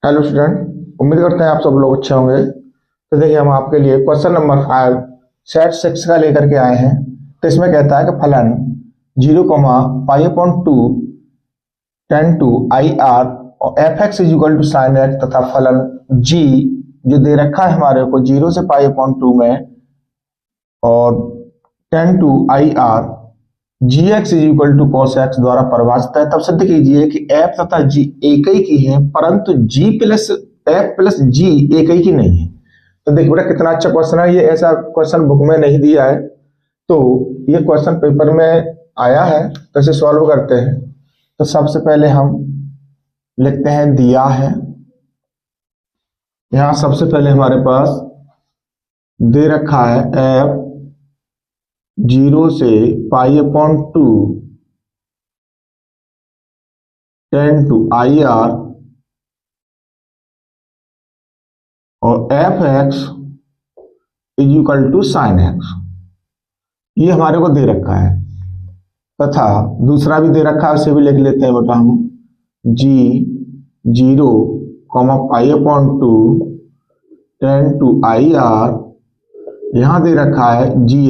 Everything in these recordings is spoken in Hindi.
हेलो स्टूडेंट, उम्मीद करते हैं आप सब लोग अच्छे होंगे। तो देखिए, हम आपके लिए क्वेश्चन नंबर 5 सेट 6 का लेकर के आए हैं। तो इसमें कहता है कि फलन 0,π/2 टेन टू आई आर और F X is equal to sine X तथा फलन जी जो दे रखा है हमारे को 0 से π/2 में और ten to I R G x is equal to cos X द्वारा परिभाषित है। तब सिद्ध कीजिए कि एफ तथा जी एक ही की है, परंतु जी प्लस एफ प्लस जी एक ही की नहीं है। तो देखिए बेटा, कितना अच्छा क्वेश्चन है ये। ऐसा क्वेश्चन बुक में नहीं दिया है, तो ये क्वेश्चन पेपर में आया है, तो इसे सॉल्व करते हैं। तो सबसे पहले हम लिखते हैं दिया है। यहां सबसे पहले हमारे पास दे रखा है एफ 0 से π/2 टेन टू आई आर और F X is equal to sine X, ये हमारे को दे रखा है। तथा दूसरा भी दे रखा है, उसे भी लिख लेते हैं बेटा हम। G 0, π/2 ten to I R, यहां दे रखा है g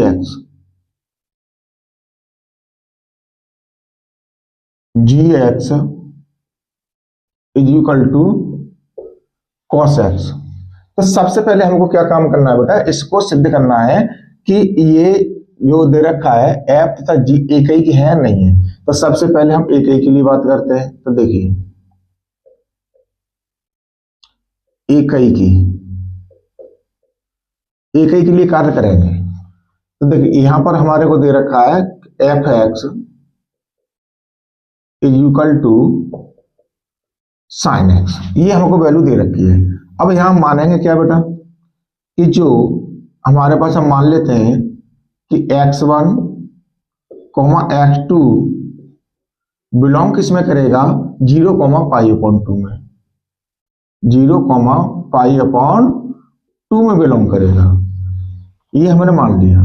x is equal to cos x. तो सबसे पहले हमको क्या काम करना है बेटा, इसको सिद्ध करना है कि ये जो दे रखा है एफ तथा जी एक ही की है नहीं है। तो सबसे पहले हम एक ही के लिए बात करते हैं। तो देखिए, एक ही के लिए कार्य करेंगे। तो देखिए, यहां पर हमारे को दे रखा है F X is equal to sine X, ये हमको वैल्यू दे रखी है। अब यहां मानेंगे क्या बेटा, कि जो हमारे पास हम मान लेते हैं कि x1, x2 बिलोंग किसमें करेगा, 0,π/2 में, 0,π/2 में बिलोंग करेगा, ये हमने मान लिया।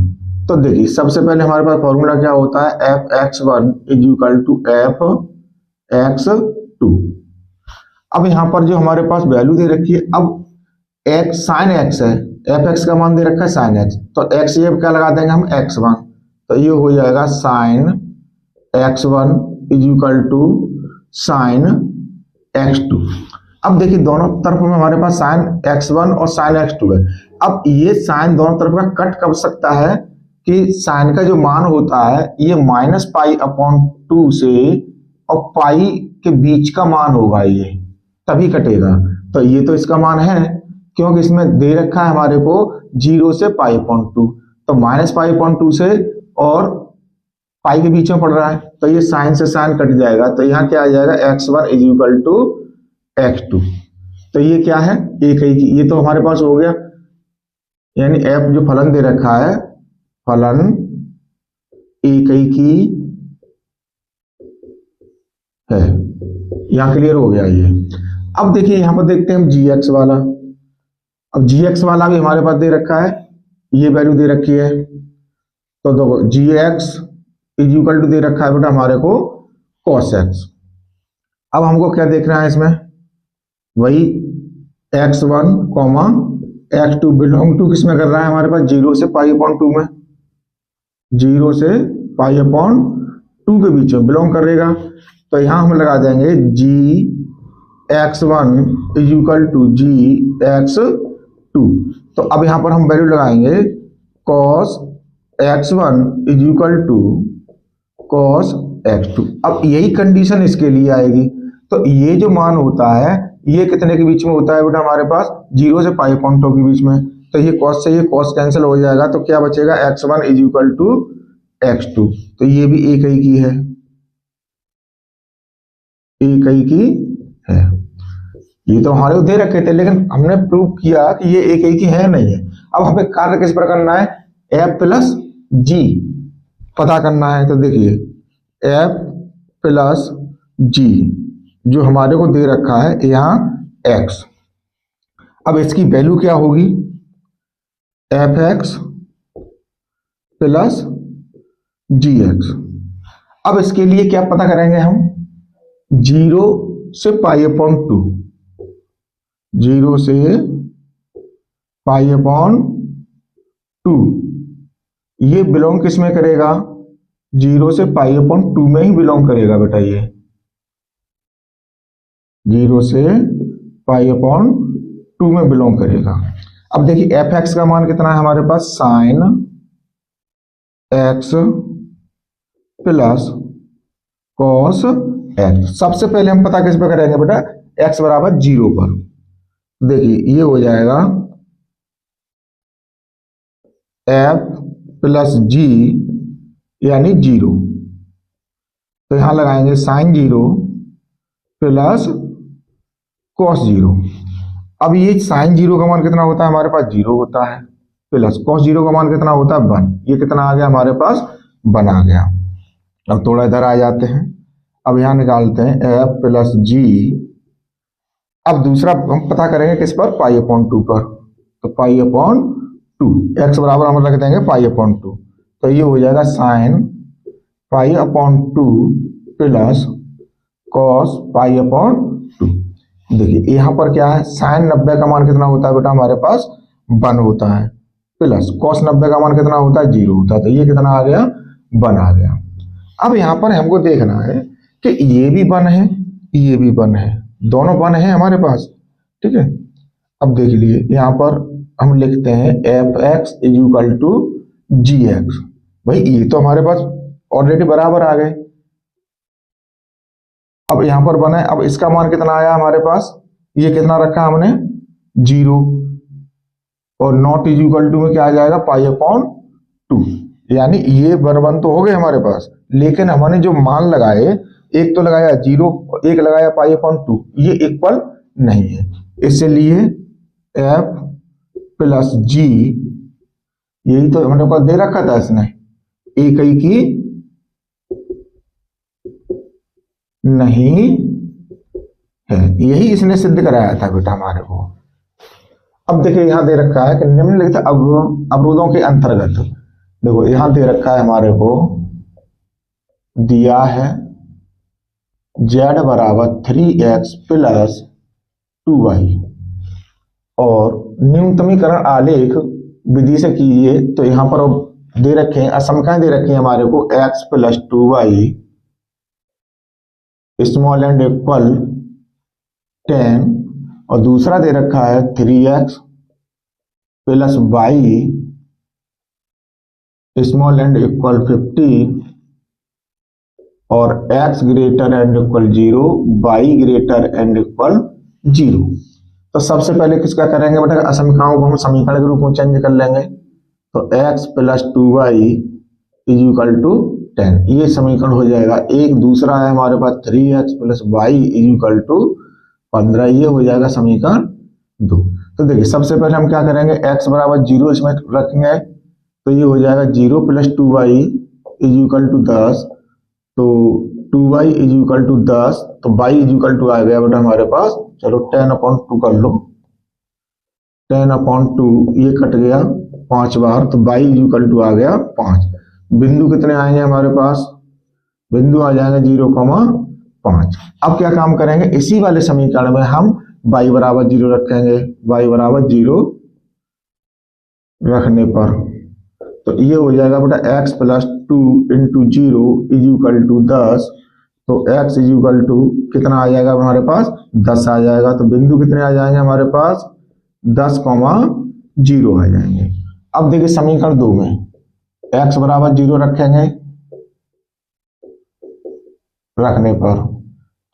तो देखिए, सबसे पहले हमारे पास फॉर्मूला क्या होता है, F X one is equal to F X two. अब यहां पर जो हमारे पास वैल्यू दे रखी है, अब एक्स साइन एक्स है, एफ एक्स का मान दे रखा है साइन एक्स, तो एक्स ये क्या लगा देंगे हम, x1, तो ये हो जाएगा sine x1 is equal to sine x2। अब देखिए, दोनों तरफ में हमारे पास साइन x1 और साइन x2 है। अब ये साइन दोनों तरफ का कट कर सकता है कि साइन का जो मान होता है ये -π/2 से और पाई के बीच का मान होगा, ये तभी कटेगा। तो ये तो इसका मान है, क्योंकि इसमें दे रखा है हमारे को 0 से π/2, तो -π/2 से और पाई के बीच में पड़ रहा है, तो ये साइन से साइन कट जाएगा। तो यहाँ क्या आ जाएगा, x1 is equal to x2। तो ये क्या है, एक ही की, ये तो हमारे पास हो गया। यानी f जो फलन दे रखा है, फलन एक ही की है। यहां क्लियर हो गया ये। अब देखिए, यहां पर देखते हैं हम जी एक्स वाला। अब जी एक्स वाला भी हमारे पास दे रखा है, ये वैल्यू दे रखी है। तो देखो, जी एक्स इज इक्वल टू दे रखा है बेटा हमारे को कॉस एक्स। अब हमको क्या देखना है इसमें, वही x1, x2 बिलोंग टू किसमें कर रहा है हमारे पास, 0 से π/2 में, 0 से π/2 के बीच में बिलोंग करेगा। तो यहां हम लगा देंगे G x1 is equal to G x2। तो अब यहां पर हम वैल्यू लगाएंगे cos x1 is equal to cos x2। अब यही कंडीशन इसके लिए आएगी। तो ये जो मान होता है ये कितने के बीच में होता है बेटा हमारे पास, 0 से π/2 के बीच में। तो ये cos से ये cos कैंसिल हो जाएगा, तो क्या बचेगा, x1 is equal to x2। तो ये भी एक ही की है, एक ही की है। ये तो हमारे दे रखे थे, लेकिन हमने प्रूव किया कि ये एक ही की है नहीं है। अब हमें कार्य किस पर करना है, एफ प्लस जी पता करना है। तो देखिए, एफ प्लस जी जो हमारे को दे रखा है यहाँ एक्स, अब इसकी वैल्यू क्या होगी, एफ एक्स प्लस जी एक्स। अब इसके लिए क्या पता करेंगे हम, 0 से π/2, 0 से पाई अपॉन 2, ये बिलोंग किस में करेगा? 0 से पाई अपॉन 2 में ही बिलोंग करेगा बेटा। ये 0 से पाई अपॉन 2 में बिलोंग करेगा। अब देखिए एफ एक्स का मान कितना है हमारे पास? Sine x plus cos x. सबसे पहले हम पता किस पे करेंगे बेटा? एक्स बराबर 0 पर। देखिए ये हो जाएगा एफ प्लस जी यानी 0, तो यहां लगाएंगे साइन 0 प्लस कॉस 0। अब ये साइन 0 का मान कितना होता है हमारे पास? 0 होता है, प्लस कॉस 0 का मान कितना होता है? 1। ये कितना आ गया हमारे पास? 1 आ गया। अब थोड़ा इधर आ जाते हैं, अब यहां निकालते हैं एफ प्लस जी। अब दूसरा हम पता करेंगे किस पर? पाई अपॉन 2 पर। तो पाई अपॉन 2, एक्स बराबर हम रख देंगे पाई अपॉन 2, तो ये हो जाएगा sine pi upon 2 plus cos pi upon 2। देखिए यहां पर क्या है? साइन 90 का मान कितना होता है बेटा हमारे पास? 1 होता है, प्लस कॉस 90 का मान कितना होता है? 0 होता है, तो ये कितना आ गया? 1 आ गया। अब यहां पर हमको देखना है कि ये भी 1 है, ये भी 1 है, दोनों 1 है हमारे पास, ठीक है। अब देख लिए यहां पर हम लिखते हैं F X is equal to G X. भाई ये तो हमारे पास ऑलरेडी बराबर आ गए। अब यहां पर 1 है, अब इसका मान कितना आया हमारे पास? ये कितना रखा हमने? 0, और नॉट इज इक्वल टू में क्या आ जाएगा? Pi upon 2। यानी ये 1 तो हो गए हमारे पास, लेकिन हमने जो मान लगाए, एक तो लगाया 0, एक लगाया पाई अपॉन 2, ये इक्वल नहीं है। इसलिए एफ प्लस जी, यही तो हमारे पास दे रखा था इसने, एक ही की नहीं है, यही इसने सिद्ध कराया था बेटा हमारे को। अब देखिए यहां दे रखा है कि निम्नलिखित अवरोधों के अंतर्गत, देखो यहां दे रखा है हमारे को, दिया है z बराबर 3x प्लस 2y, और न्यूनतमीकरण आलेख विधि से कीजिए। तो यहां पर दे रखे हैं असमकाएं, दे रखी हैं हमारे को x plus 2y small and equal 10, और दूसरा दे रखा है 3x plus y small and equal 15, और x greater and equal 0, y greater and equal 0। तो सबसे पहले किसका करेंगे बेटा? असमीकरणों को हम समीकरण के रूप में चेंज कर लेंगे। तो x plus 2y is equal to 10, ये समीकरण हो जाएगा एक। दूसरा है हमारे पास 3x plus y is equal to 15, ये हो जाएगा समीकरण 2। तो देखिए सबसे पहले हम क्या करेंगे? x बराबर 0 इसमें रखेंगे, तो ये हो जाएगा 0 plus 2y is equal to 10, तो 2y इज इक्वल टू 10, तो y इज इक्वल टू आ गया बेटा हमारे पास, चलो 10 अपॉन 2 कर लो, 10 अपॉन 2 ये कट गया 5 बार, तो y इज इक्वल टू आ गया 5। बिंदु कितने आएंगे हमारे पास? बिंदु आ जाएंगे 0,5। अब क्या काम करेंगे? इसी वाले समीकरण में हम y बराबर 0 रखेंगे। y बराबर 0 रखने पर तो ये हो जाएगा बेटा x plus 2 into 0 is equal to 10, तो x इज इक्वल टू कितना आ जाएगा हमारे पास? 10 आ जाएगा। तो बिंदु कितने आ जाएंगे हमारे पास? 10,0 आ जाएंगे। अब देखिए समीकरण 2 में x बराबर 0 रखेंगे, रखने पर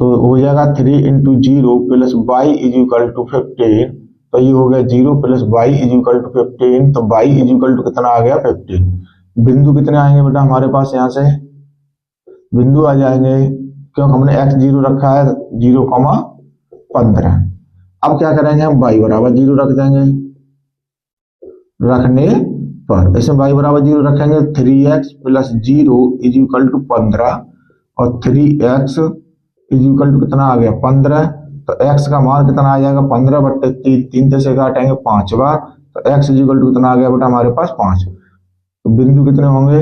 तो हो जाएगा 3 into 0 plus y is equal to 15, तो ये हो गया 0 plus y is equal to 15, तो y इज इक्वल टू कितना आ गया? 15। बिंदु कितने आएंगे बेटा हमारे पास? यहां से बिंदु आ जाएंगे, क्योंकि हमने x 0 रखा है 0,15। अब क्या करेंगे? हम y बराबर 0 रख देंगे, रखने पर इसमें y बराबर 0 रखेंगे, 3x plus 0 is equal to 15, और 3x इज इक्वल टू कितना आ गया? 15। तो x का मान कितना आ जाएगा? 15 बट्टे 3, 3 से काटेंगे 5 बार, तो x इज इक्वल टू कितना आ गया बेटा हमारे पास? 5। तो बिंदु कितने होंगे?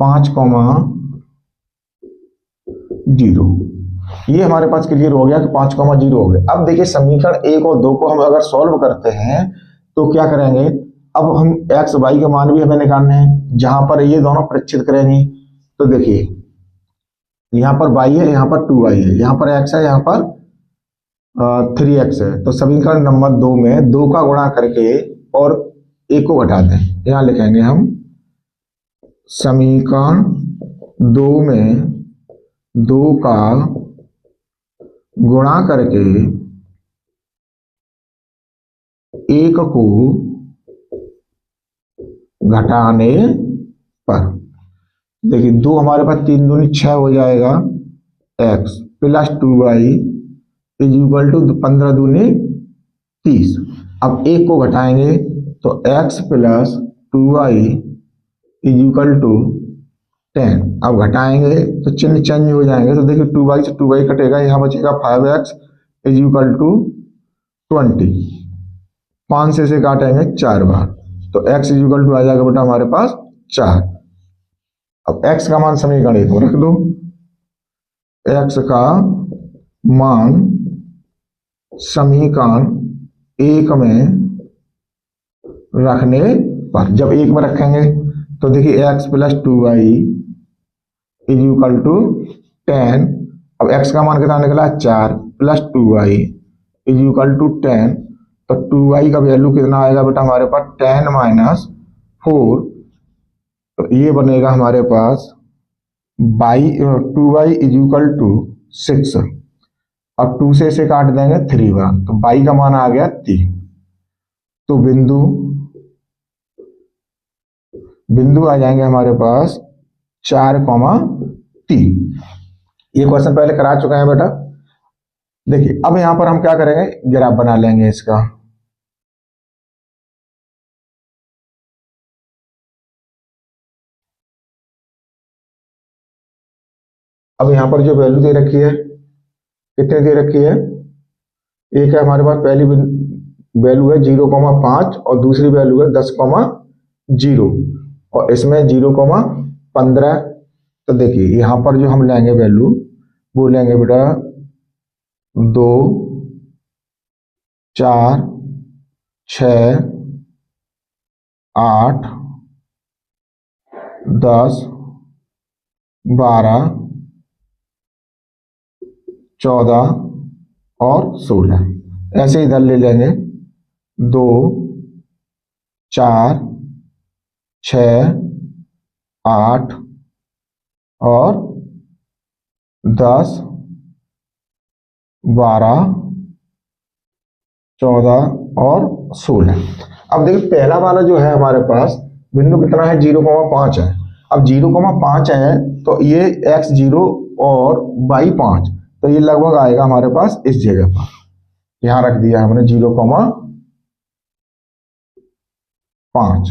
5,0। ये हमारे पास क्लियर हो गया कि 5,0 हो गए। अब देखिए समीकरण 1 और 2 को हम अगर सॉल्व करते हैं तो क्या करेंगे, अब हम एक्स वाई के मान भी हमें निकालने हैं, जहां पर ये दोनों परीक्षित करेंगे। तो देखिए यहाँ पर y है, यहाँ पर 2y है, यहाँ पर x है, यहाँ पर 3x है। तो समीकरण नंबर 2 में 2 का गुणा करके और 1 को घटा दें। यहाँ लिखेंगे हम समीकरण 2 में 2 का गुणा करके 1 को घटाने पर, देखिए 2 हमारे पास 3 दूनी 6 हो जाएगा, x plus 2y is equal to 15 दूनी 30। अब 1 को घटाएंगे तो x plus 2y is equal to 10। अब घटाएंगे तो चिन्ह चेंज हो जाएंगे, तो देखिए 2y से 2y कटेगा, यहाँ बचेगा 5x इज इक्वल टू 20। 5 से काटेंगे 4 बार, तो x इज इक्वल टू आ जाएगा बेटा हमारे पास 4। अब x का मान समीकरण 1 में रख दो, x का मान समीकरण 1 में रखने पर, जब 1 में रखेंगे तो देखिए x plus 2y is equal to 10। अब x का मान कितना निकला 4 plus 2y is equal to 10। तो 2y का वैल्यू कितना आएगा बेटा हमारे पास 10 माइनस 4। तो ये बनेगा हमारे पास 2y इज इक्वल टू 6। अब 2 से इसे काट देंगे 3 बार, तो y का मान आ गया 3। तो बिंदु आ जाएंगे हमारे पास 4,3। ये क्वेश्चन पहले करा चुके हैं बेटा। देखिए अब यहां पर हम क्या करेंगे, ग्राफ बना लेंगे इसका। अब यहां पर जो वैल्यू दे रखी है, कितने दे रखी है, एक है हमारे पास, पहली वैल्यू है 0,5 और दूसरी वैल्यू है 10,0 और इसमें 0,15। तो देखिए यहां पर जो हम लेंगे वैल्यू वो लेंगे बेटा 2, 4, 6, 8, 10, 12, 14 और 16। ऐसे इधर ले लेंगे 2, 4, 6, 8 और 10, 12, 14 और 16। अब देखिए पहला वाला जो है हमारे पास बिंदु कितना है 0,5 है। अब 0,5 है तो ये x0 और y5, तो ये लगभग आएगा हमारे पास इस जगह पर, यहां रख दिया हमने 0,5।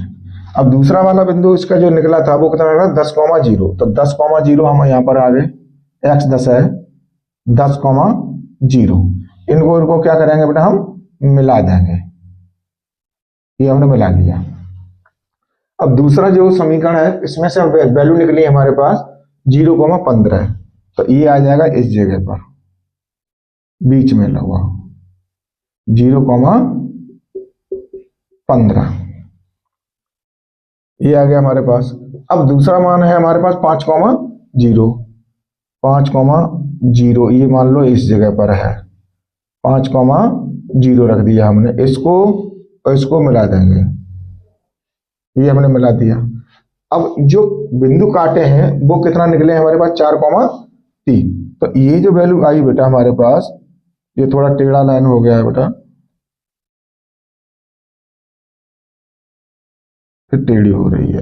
अब दूसरा वाला बिंदु इसका जो निकला था वो कितना रहा 10,0, तो 10,0 हम यहाँ पर आ गए, x 10 है, 10,0 इनको क्या करेंगे बेटा हम मिला देंगे, ये हमने मिला लिया। अब दूसरा जो समीकरण है इसमें से वैल्यू निकली हमारे पास 0,15, तो ये आ जाएगा इस जगह पर बीच में लगा 0,15, ये आ गया हमारे पास। अब दूसरा मान है हमारे पास 5,0, 5,0 ये मान लो इस जगह पर है, 5,0 रख दिया हमने, इसको और इसको मिला देंगे, ये हमने मिला दिया। अब जो बिंदु काटे हैं वो कितना निकले हमारे पास 4,3। तो ये जो वैल्यू आई बेटा हमारे पास, ये थोड़ा टेढ़ा लाइन हो गया है बेटा, फिर टेढ़ी हो रही है,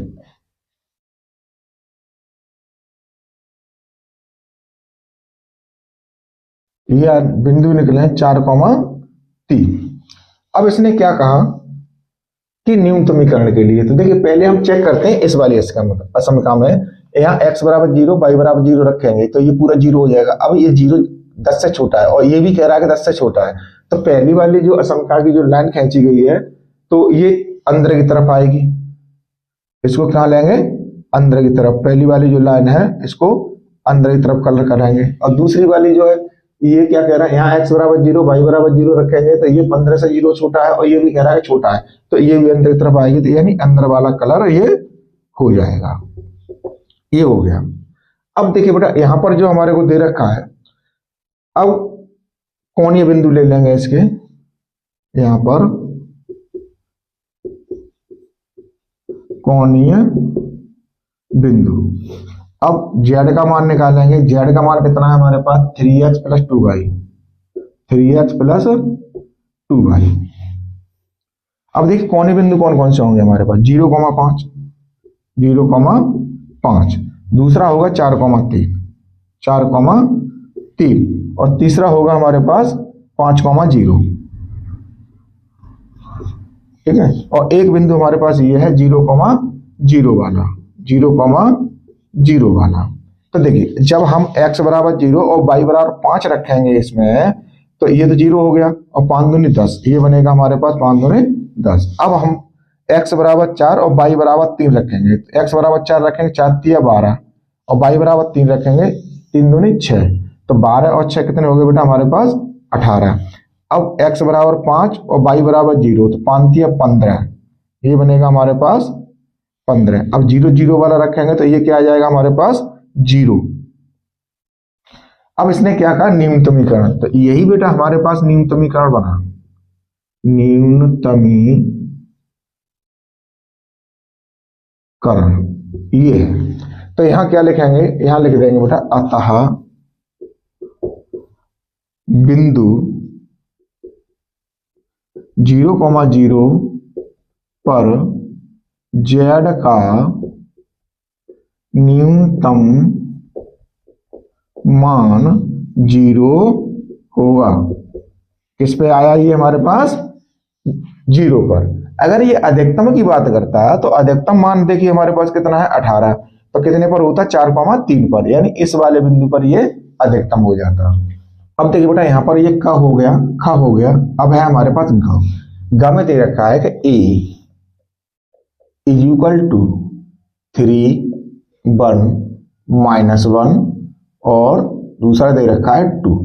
ये बिंदु निकले 4,3। अब इसने क्या कहा कि न्यूनतमीकरण के लिए, तो देखिए पहले हम चेक करते हैं इस वाली असमीकरण में, यहाँ x बराबर 0 y बराबर 0 रखेंगे तो ये पूरा 0 हो जाएगा। अब ये 0 10 से छोटा है और ये भी कह रहा है कि 10 से छोटा है, तो पहली वाली जो असमीकरण की जो लाइन खींची गई है तो ये अंदर की तरफ आएगी, इसको क्या लेंगे अंदर की तरफ, पहली वाली जो लाइन है इसको अंदर की तरफ कलर करेंगे। और दूसरी वाली जो है ये क्या कह रहा है, यहाँ x बराबर 0 y बराबर 0 रखेंगे तो ये 15 से 0 छोटा है और ये भी कह रहा है छोटा है, तो ये भी अंदर की तरफ आएगी, तो यानी अंदर वाला कलर ये हो जाएगा। ये हो गया। अब देखिए बेटा यहाँ पर जो हमारे को दे रखा है, अब कोणीय बिंदु ले लेंगे इसके, यहाँ पर कोणीय बिंदु। अब z का मान निकालेंगे, z का मान कितना है हमारे पास 3x plus 2y, 3x plus 2y। अब देखिए कोणीय बिंदु कौन कौन से होंगे हमारे पास, 0,5, 0,5, दूसरा होगा 4,3, 4,3, और तीसरा होगा हमारे पास 5,0। ठीक है, और एक बिंदु हमारे पास ये है 0,0 वाला, 0,0 वाला। तो देखिए जब हम x बराबर 0 और y बराबर 5 रखेंगे इसमें, तो ये तो 0 हो गया और 5 दूनी 10, ये बनेगा हमारे पास 5 दूनी 10। अब हम x बराबर 4 और y बराबर 3 रखेंगे, तो x बराबर 4 रखेंगे, 4 तिया 12, और y बराबर 3 रखेंगे, 3 दूनी 6, तो 12 और 6 कितने हो गए बेटा हमारे पास 18। अब x बराबर 5 और y बराबर 0, तो 5 तिया 15, ये बनेगा हमारे पास 15। अब 0 0 वाला रखेंगे तो ये क्या आ जाएगा हमारे पास 0। अब इसने क्या कहा न्यूनतमीकरण, तो यही बेटा हमारे पास न्यूनतमीकरण बना, न्यूनतमीकरण ये है। तो यहां क्या लिखेंगे, यहां लिख देंगे बेटा अतः बिंदु 0,0 पर z का न्यूनतम मान 0 होगा। किस पे आया ये हमारे पास 0 पर। अगर ये अधिकतम की बात करता है तो अधिकतम मान देखिए हमारे पास कितना है 18, तो कितने पर होता है 4,3 पर, यानी इस वाले बिंदु पर ये अधिकतम हो जाता। अब देखिए बेटा यहाँ पर ये क हो गया, ख हो गया, अब है हमारे पास ग। ग में दे रखा है कि a इज इक्वल टू 3, 1, -1, और दूसरा दे रखा है 2,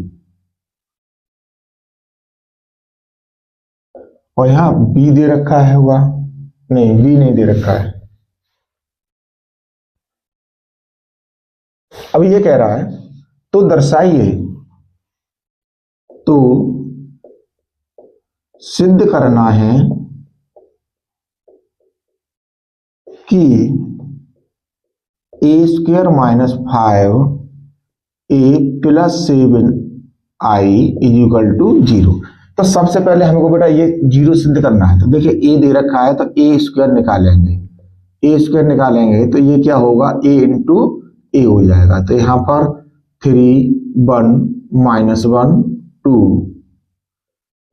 और यहां b दे रखा है हुआ नहीं, b नहीं दे रखा है। अब ये कह रहा है तो दर्शाइए, तो सिद्ध करना है कि a² - 5a + 7i is equal to 0। तो सबसे पहले हमको बेटा ये 0 सिद्ध करना है। तो देखिए a दे रखा है तो a² निकालेंगे, a² निकालेंगे तो ये क्या होगा a इंटू a हो जाएगा। तो यहां पर 3, 1, -1, 2,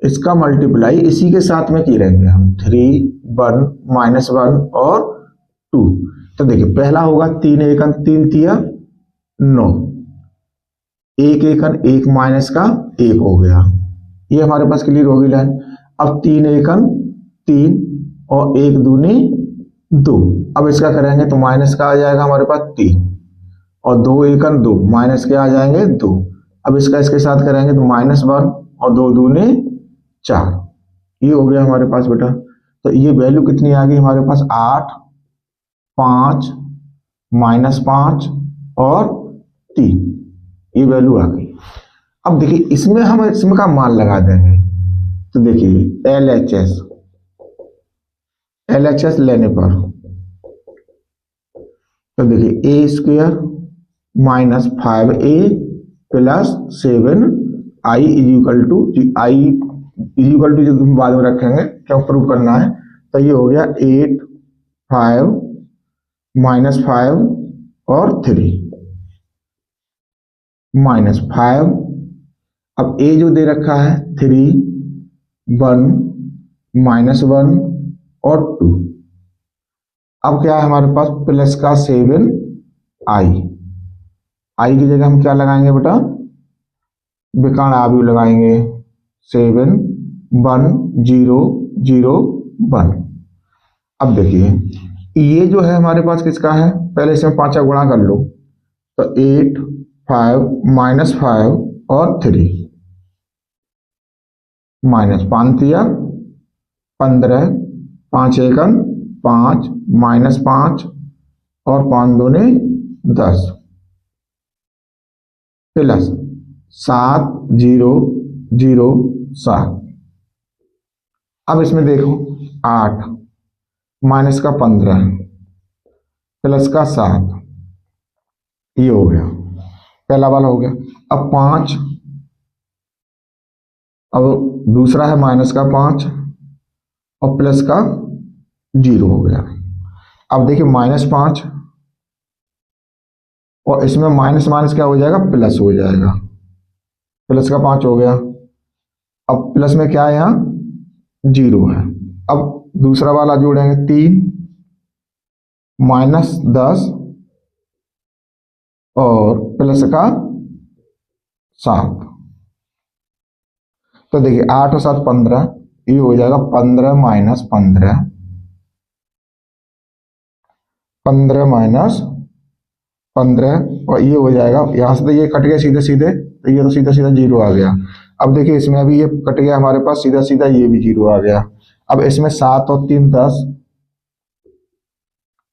इसका मल्टीप्लाई इसी के साथ में की रहेंगे हम, 3, 1, -1 और 2। तो देखिए पहला होगा 3 एकन 3 तिया 9, 1 एकन 1 माइनस का 1 हो गया, ये हमारे पास क्लियर होगी लाइन। अब 3 एकन 3 और 1 दूनी 2, अब इसका करेंगे तो माइनस का आ जाएगा हमारे पास 3, और 2 एकन 2 माइनस के आ जाएंगे 2। अब इसका इसके साथ करेंगे तो -1 और 2 दूनी 4, ये हो गया हमारे पास बेटा। तो ये वैल्यू कितनी आ गई हमारे पास 8, 5, -5 और 3, ये वैल्यू आ गई। अब देखिए इसमें हम इसमें का मान लगा देंगे। तो देखिए LHS लेने पर तो देखिए a² - 5a + 7i is equal to जो तुम बाद में रखेंगे क्या प्रूव करना है। तो ये हो गया 8, 5, -5 और 3 -5। अब a जो दे रखा है 3, 1, -1 और 2। अब क्या है हमारे पास प्लस का 7i, i की जगह हम क्या लगाएंगे बेटा विकर्ण आव्यूह लगाएंगे, 7, 1, 0, 0, 1। अब देखिए ये जो है हमारे पास किसका है, पहले इसमें 5 गुणा कर लो, तो 8, 5 और 3 माइनस 5 दिया 15, 5 एकम 5 -5 और 5 दूने 10 प्लस 7,0,0,7। अब इसमें देखो 8 माइनस का 15 प्लस का 7, ये हो गया पहला वाला हो गया। अब 5, अब दूसरा है माइनस का 5 और प्लस का 0 हो गया। अब देखिए -5 और इसमें माइनस माइनस क्या हो जाएगा, प्लस हो जाएगा, प्लस का 5 हो गया। अब प्लस में क्या है, यहाँ 0 है। अब दूसरा वाला जोड़ेंगे 3 -10 और प्लस का 7। तो देखिए 8 और 7 15, ये हो जाएगा 15 -15, 15 -15 और ये हो जाएगा, यहां से तो ये कट गया सीधे सीधे, तो ये तो सीधा सीधा 0 आ गया। अब देखिए इसमें अभी ये कट गया हमारे पास, सीधा सीधा ये भी 0 आ गया। अब इसमें 7 और 3 10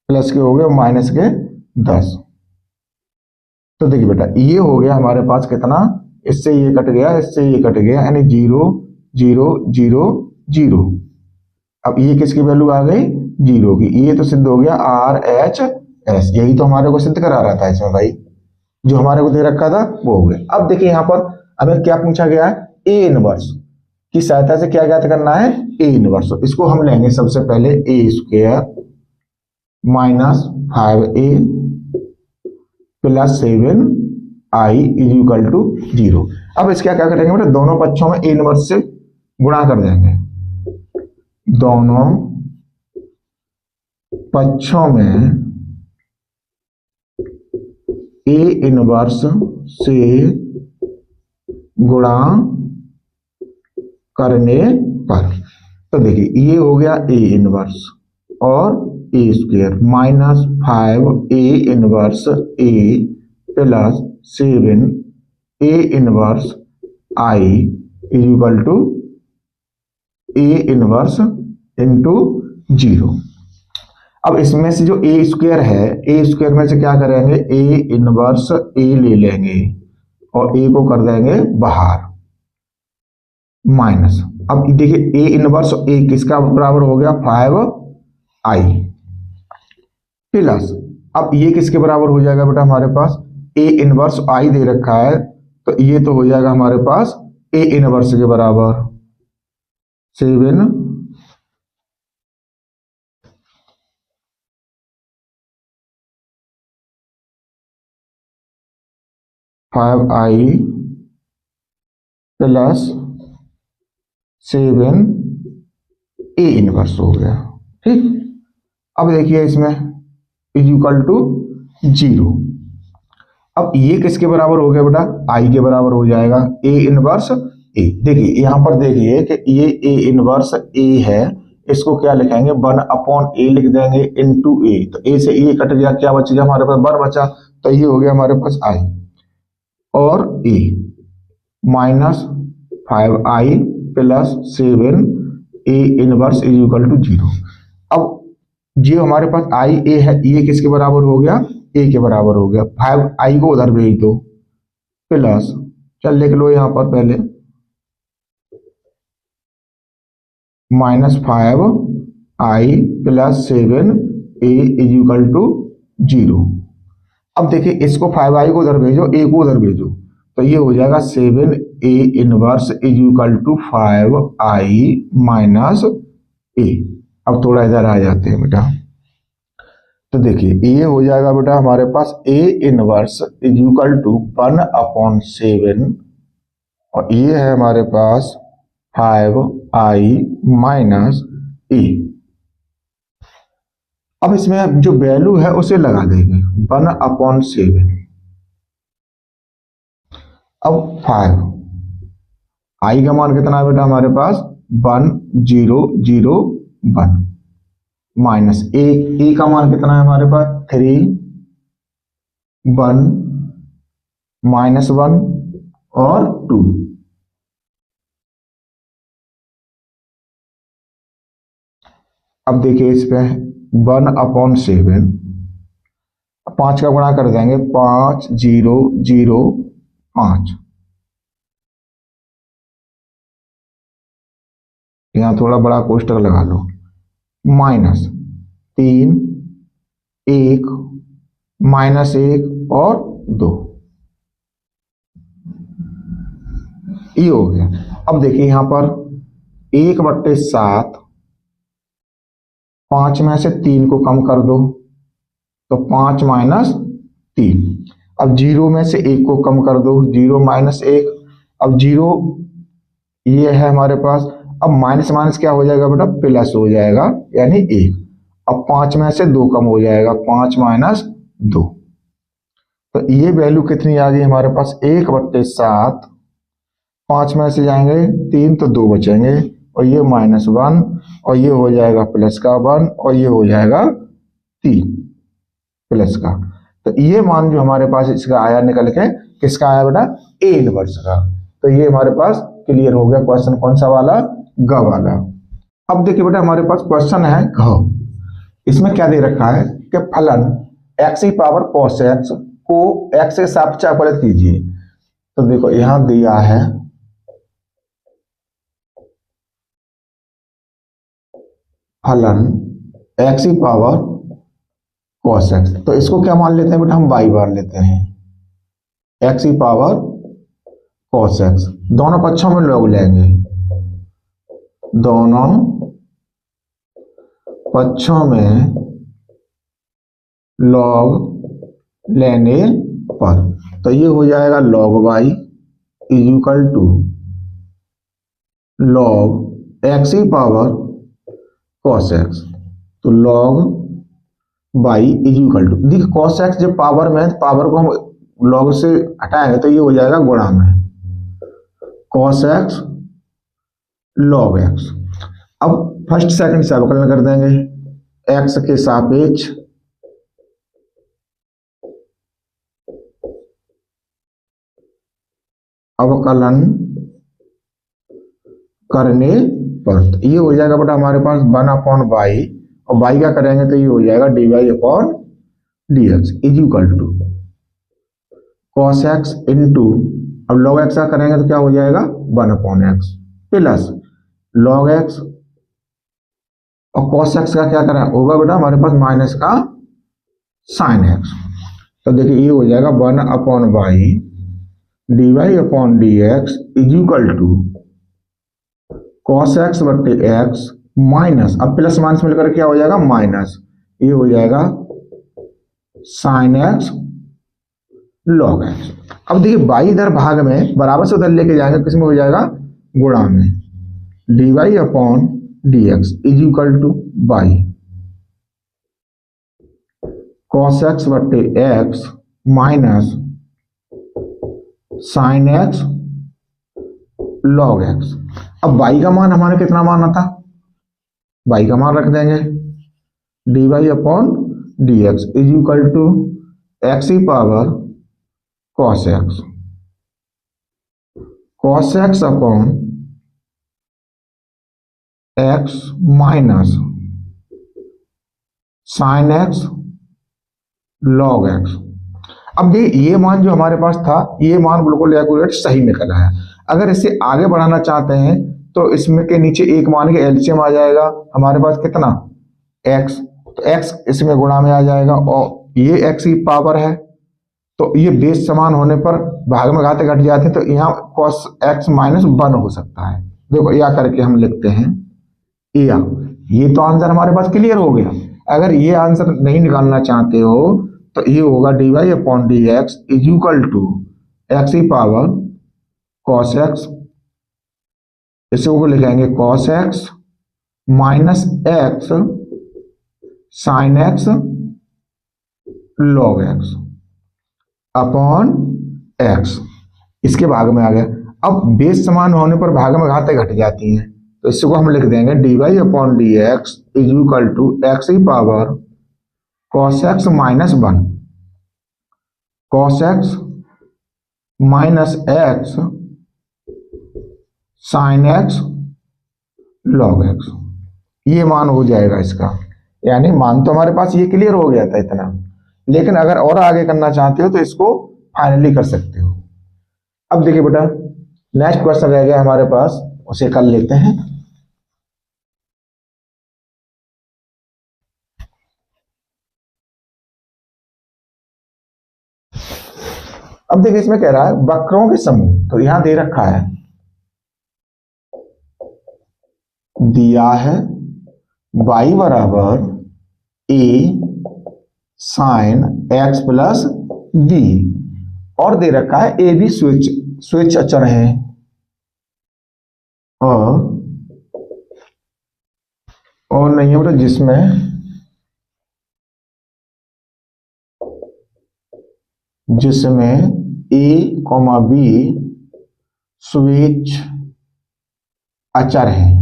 प्लस के हो गए माइनस के 10। तो देखिए बेटा ये हो गया हमारे पास कितना, इससे ये कट गया, इससे ये कट गया, यानी 0 0 0 0। अब ये किसकी वैल्यू आ गई, 0 की। ये तो सिद्ध हो गया RHS, यही तो हमारे को सिद्ध करा रहा था इसमें भाई, जो हमारे को दे रखा था वो हो गया। अब देखिए यहाँ पर हमें क्या पूछा गया है, ए इनवर्स की सहायता से क्या ज्ञात करना है, ए इनवर्स। इसको हम लेंगे सबसे पहले A² -5A + 7I = 0। अब इसका क्या करेंगे बेटा, दोनों पक्षों में ए इनवर्स से गुणा कर देंगे, दोनों पक्षों में ए इनवर्स से गुणा करने पर, तो देखिए ये हो गया ए इनवर्स और A² -5A inverse A + 7A inverse I = A inverse × 0। अब इसमें से जो A² है, A² में से क्या करेंगे, A इनवर्स A ले लेंगे और A को कर देंगे बाहर, माइनस। अब देखिए A इनवर्स A किसका बराबर हो गया, 5I प्लस, अब ये किसके बराबर हो जाएगा बेटा हमारे पास, A इनवर्स I दे रखा है, तो ये तो हो जाएगा हमारे पास A इनवर्स के बराबर 7 5I + 7A इनवर्स हो गया। ठीक, अब देखिए इसमें = 0। अब ये किसके बराबर हो गया बेटा, I के बराबर हो जाएगा, A इनवर्स A। देखिए यहां पर देखिए कि ये A इनवर्स A है, इसको क्या लिखेंगे, 1/A लिख देंगे × A। तो A से A कट गया, क्या बच गया हमारे पास, 1 बचा, तो ये हो गया हमारे पास I और A -5I + 7A इनवर्स = 0। अब जो हमारे पास I A है, ये किसके बराबर हो गया, A के बराबर हो गया। 5I को उधर भेज दो, प्लस, चल लिख लो यहां पर पहले, -5I + 7A = 0। अब देखिए इसको 5I को उधर भेजो, A को उधर भेजो, तो ये हो जाएगा 7A इनवर्स = 5I - A। अब थोड़ा इधर आ जाते हैं बेटा, तो देखिए ये हो जाएगा बेटा हमारे पास A इनवर्स = 1/7 और ये है हमारे पास 5I - A। अब इसमें जो वैल्यू है उसे लगा देंगे, 1/7। अब 5 I का मान कितना है बेटा हमारे पास, 1 0 0 1 माइनस A का मान कितना है हमारे पास, 3 1 -1 और 2। अब देखिए इस पे 1/7, 5 का गुणा कर देंगे, 5 0 0 5। यहां थोड़ा बड़ा कोष्टक लगा लो, -3 1 -1 और 2, ये हो गया। अब देखिए यहां पर 1/7, 5 में से 3 को कम कर दो तो 5 - 3। अब 0 में से 1 को कम कर दो, 0 - 1। अब 0 ये है हमारे पास, अब माइनस माइनस क्या हो जाएगा बेटा, प्लस हो जाएगा, यानी 1। अब 5 में से 2 कम हो जाएगा, 5 - 2। तो ये वैल्यू कितनी आ गई हमारे पास, 1/7। 5 में से जाएंगे 3 तो 2 बचेंगे, और ये -1, और ये हो जाएगा +1, और ये हो जाएगा 3 प्लस का। तो ये मान जो हमारे पास इसका आया निकल के, किसका आया बेटा, a इनवर्स का। तो ये हमारे पास क्लियर हो गया क्वेश्चन, कौन सा वाला, ग वाला। अब देखिए बेटा हमारे पास क्वेश्चन है घ। इसमें क्या दे रखा है कि फलन x⁴ cos x को x के सापेक्ष अवकलित कीजिए। तो देखो यहां दिया है फलन x⁴ cos x, तो इसको क्या मान लेते हैं बेटा, हम y मान लेते हैं, x⁴ cos x। दोनों पक्षों में लॉग लेंगे, दोनों पक्षों में लॉग लेने पर, तो ये हो जाएगा log y = log x⁴ cos x। तो log y = देखिए cos x जब पावर में, पावर को हम log से हटाएंगे तो ये हो जाएगा गुणा में, cos x log x। अब फर्स्ट सेकंड से अवकलन कर देंगे, x के सापेक्ष अवकलन करने पर, तो ये हो जाएगा बेटा हमारे पास 1/y, और y का करेंगे तो ये हो जाएगा dy/dx = cos x इंटू, अब log x का करेंगे तो क्या हो जाएगा 1/x प्लस log x, और cos x का क्या करें होगा बेटा हमारे पास माइनस का sin x। तो देखिए ये हो जाएगा 1/y dy/dx = cos x/x minus, अब प्लस माइनस मिलकर क्या हो जाएगा माइनस, ये हो जाएगा sin x log x। अब देखिए y इधर भाग में बराबर से उधर लेके जाएंगे, किसमें हो जाएगा गुणा में, dy/dx = y cos x/x minus sin x log x। अब y का मान हमारे कितना माना था, y का मान रख देंगे, dy/dx = x⁴ cos x, cos x upon x minus sin x log x। अब ये मान जो हमारे पास था, ये मान बिल्कुल एक्यूरेट सही निकला है। अगर इसे आगे बढ़ाना चाहते हैं तो इसमें के नीचे एक मान के एलसीएम आ जाएगा हमारे पास कितना, x, तो x इसमें गुणा में आ जाएगा, और ये x की पावर है, तो ये बेस समान होने पर भाग में घाते घट जाते हैं, तो यहाँ cos x - 1 हो सकता है। देखो या करके हम लिखते हैं या, ये तो आंसर हमारे पास क्लियर हो गया। अगर ये आंसर नहीं निकालना चाहते हो तो ये होगा dy/dx = x⁴ cos x, इसको लिखेंगे cos x minus x sin x log x upon x, इसके भाग में आ गया। अब बेस समान होने पर भाग में घातें घट जाती हैं, तो इसको हम लिख देंगे dy/dx = x⁴ cos x - 1, cos x minus x sine x log x, ये मान हो जाएगा इसका। यानी मान तो हमारे पास ये क्लियर हो गया था इतना, लेकिन अगर और आगे करना चाहते हो तो इसको फाइनली कर सकते हो। अब देखिए बेटा, नेक्स्ट क्वेश्चन रह गया हमारे पास, उसे कर लेते हैं। अब देखिए इसमें कह रहा है वक्रों के समूह, तो यहां दे रखा है, दिया है y बराबर a sine x plus b, और दे रखा है ए बी स्विच अचर है, और नहीं है बेटा जिसमें a b स्विच अचर है।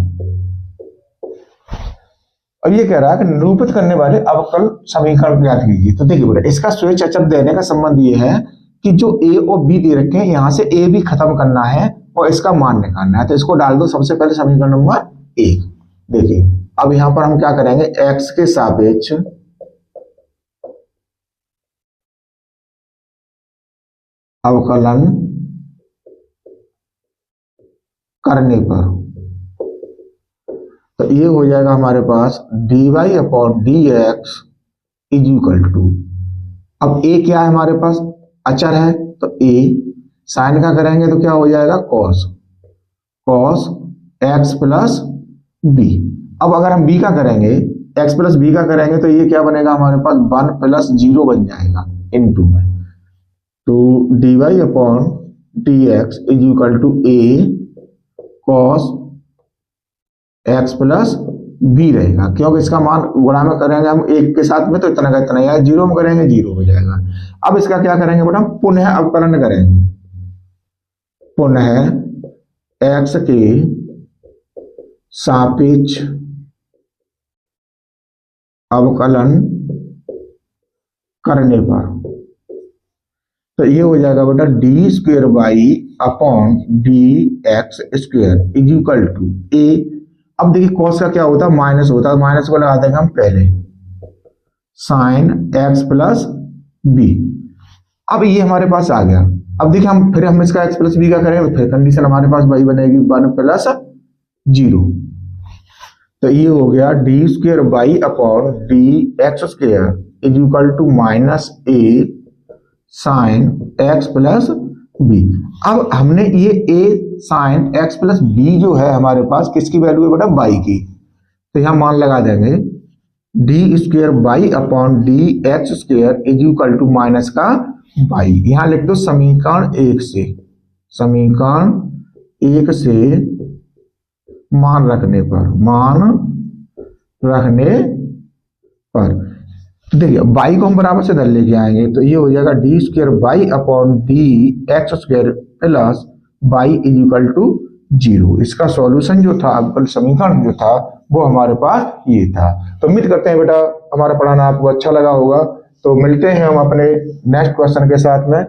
अब ये कह रहा है कि निरूपित करने वाले अवकल समीकरण ज्ञात कीजिए। तो देखिए बेटा, इसका स्विच अचर देने का संबंध ये है कि जो ए और बी दे रखे हैं, यहां से ए बी खत्म करना है और इसका मान निकालना है। तो इसको डाल दो सबसे पहले समीकरण नंबर 1। देखिए अब यहां पर हम क्या करेंगे, एक्स के सापेक्ष अवकलन करने पर, तो ये हो जाएगा हमारे पास dy upon D X is equal to, अब a क्या है हमारे पास, अचर है, तो a साइन का करेंगे तो क्या हो जाएगा, cos x प्लस b। अब अगर हम b का करेंगे, x प्लस b का करेंगे, तो ये क्या बनेगा हमारे पास 1 प्लस 0 बन जाएगा इनटू में, तो dy upon D X is equal to a cos x plus b रहेगा, क्योंकि इसका मान गुणा में करेंगे हम एक के साथ में तो इतना का इतना है, जीरो में करेंगे जीरो हो जाएगा। अब इसका क्या करेंगे बेटा, पुनः अवकलन करेंगे, पुनः x के सापेक्ष अवकलन करने पर, तो ये हो जाएगा बेटा d square by upon D x square is equal to a. अब देखिए कॉस का क्या होता है, माइनस होता है, माइनस को लगा देंगे हम पहले, साइन एक्स प्लस बी। अब ये हमारे पास आ गया। अब देखिए हम इसका एक्स प्लस बी का करेंगे, तो फिर कंडीशन हमारे पास वही बनेगी 1 प्लस 0। तो ये हो गया D square by upon D x square is equal to minus A sine x plus B. अब हमने ये a sine x plus B जो है हमारे पास किसकी वैल्यू है बेटा, y की, तो यहां मान लगा देंगे D square by upon D x square is equal to minus का y। यहां लिख दो समीकरण 1 से, समीकरण 1 से मान रखने पर देखिए y को हम बराबर से धर लेके आएंगे, तो ये हो जाएगा D square by upon D x square plus y is equal to 0। इसका सॉल्यूशन जो था, अवकल समीकरण जो था, वो हमारे पास ये था। तो उम्मीद करते हैं बेटा हमारा पढ़ाना आपको अच्छा लगा होगा। तो मिलते हैं हम अपने नेक्स्ट क्वेश्चन के साथ में।